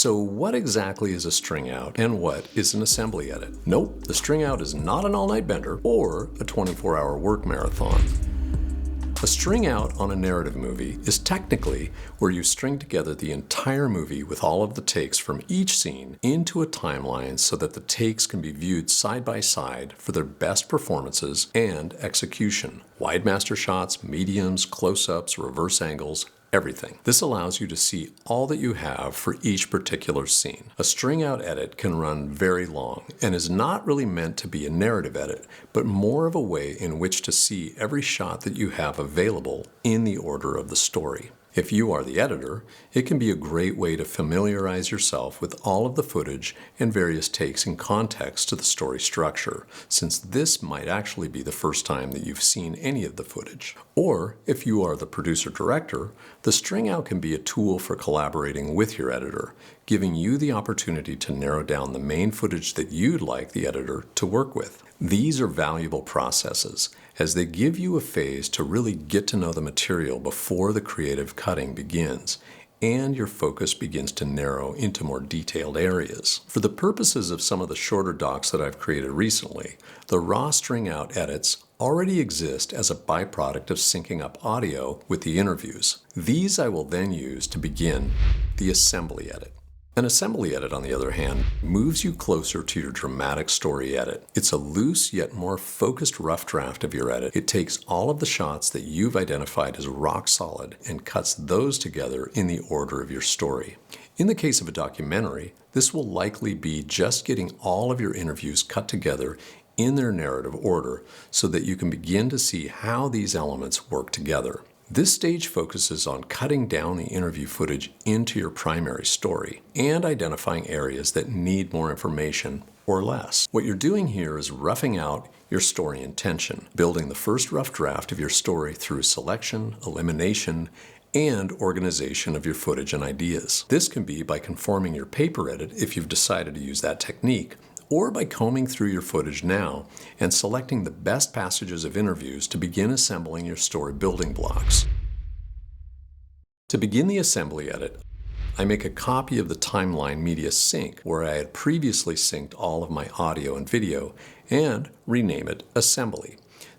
So what exactly is a string out and what is an assembly edit? Nope, the string out is not an all-night bender or a 24-hour work marathon. A string out on a narrative movie is technically where you string together the entire movie with all of the takes from each scene into a timeline so that the takes can be viewed side by side for their best performances and execution. Wide master shots, mediums, close-ups, reverse angles, everything. This allows you to see all that you have for each particular scene. A string out edit can run very long and is not really meant to be a narrative edit, but more of a way in which to see every shot that you have available in the order of the story. If you are the editor, it can be a great way to familiarize yourself with all of the footage and various takes in context to the story structure, since this might actually be the first time that you've seen any of the footage. Or, if you are the producer-director, the string out can be a tool for collaborating with your editor, giving you the opportunity to narrow down the main footage that you'd like the editor to work with. These are valuable processes, as they give you a phase to really get to know the material before the creative cutting begins, and your focus begins to narrow into more detailed areas. For the purposes of some of the shorter docs that I've created recently, the raw string out edits already exist as a byproduct of syncing up audio with the interviews. These I will then use to begin the assembly edit. An assembly edit, on the other hand, moves you closer to your dramatic story edit. It's a loose yet more focused rough draft of your edit. It takes all of the shots that you've identified as rock solid and cuts those together in the order of your story. In the case of a documentary, this will likely be just getting all of your interviews cut together in their narrative order so that you can begin to see how these elements work together. This stage focuses on cutting down the interview footage into your primary story and identifying areas that need more information or less. What you're doing here is roughing out your story intention, building the first rough draft of your story through selection, elimination, and organization of your footage and ideas. This can be by conforming your paper edit if you've decided to use that technique, or by combing through your footage now and selecting the best passages of interviews to begin assembling your story building blocks. To begin the assembly edit, I make a copy of the timeline media sync where I had previously synced all of my audio and video and rename it assembly.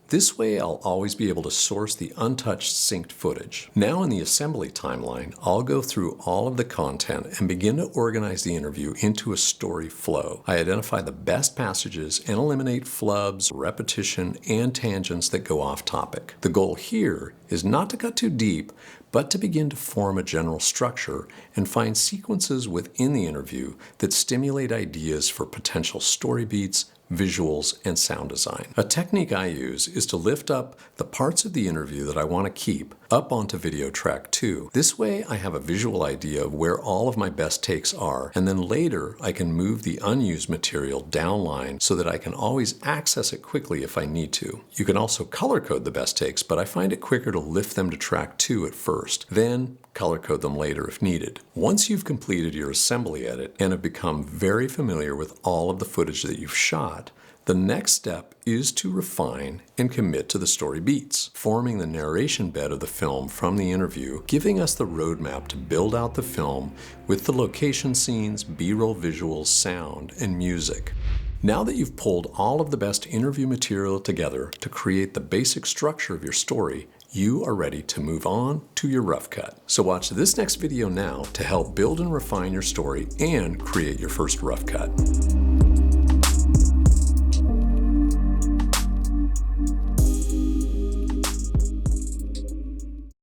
This way I'll always be able to source the untouched synced footage. Now in the assembly timeline, I'll go through all of the content and begin to organize the interview into a story flow. I identify the best passages and eliminate flubs, repetition, and tangents that go off topic. The goal here is not to cut too deep, but to begin to form a general structure and find sequences within the interview that stimulate ideas for potential story beats, visuals, and sound design. A technique I use is to lift up the parts of the interview that I want to keep up onto video track 2. This way I have a visual idea of where all of my best takes are, and then later I can move the unused material downline so that I can always access it quickly if I need to. You can also color code the best takes, but I find it quicker to lift them to track 2 at first, then color code them later if needed. Once you've completed your assembly edit and have become very familiar with all of the footage that you've shot, the next step is to refine and commit to the story beats, forming the narration bed of the film from the interview, giving us the roadmap to build out the film with the location scenes, B-roll visuals, sound, and music. Now that you've pulled all of the best interview material together to create the basic structure of your story, you are ready to move on to your rough cut. So watch this next video now to help build and refine your story and create your first rough cut.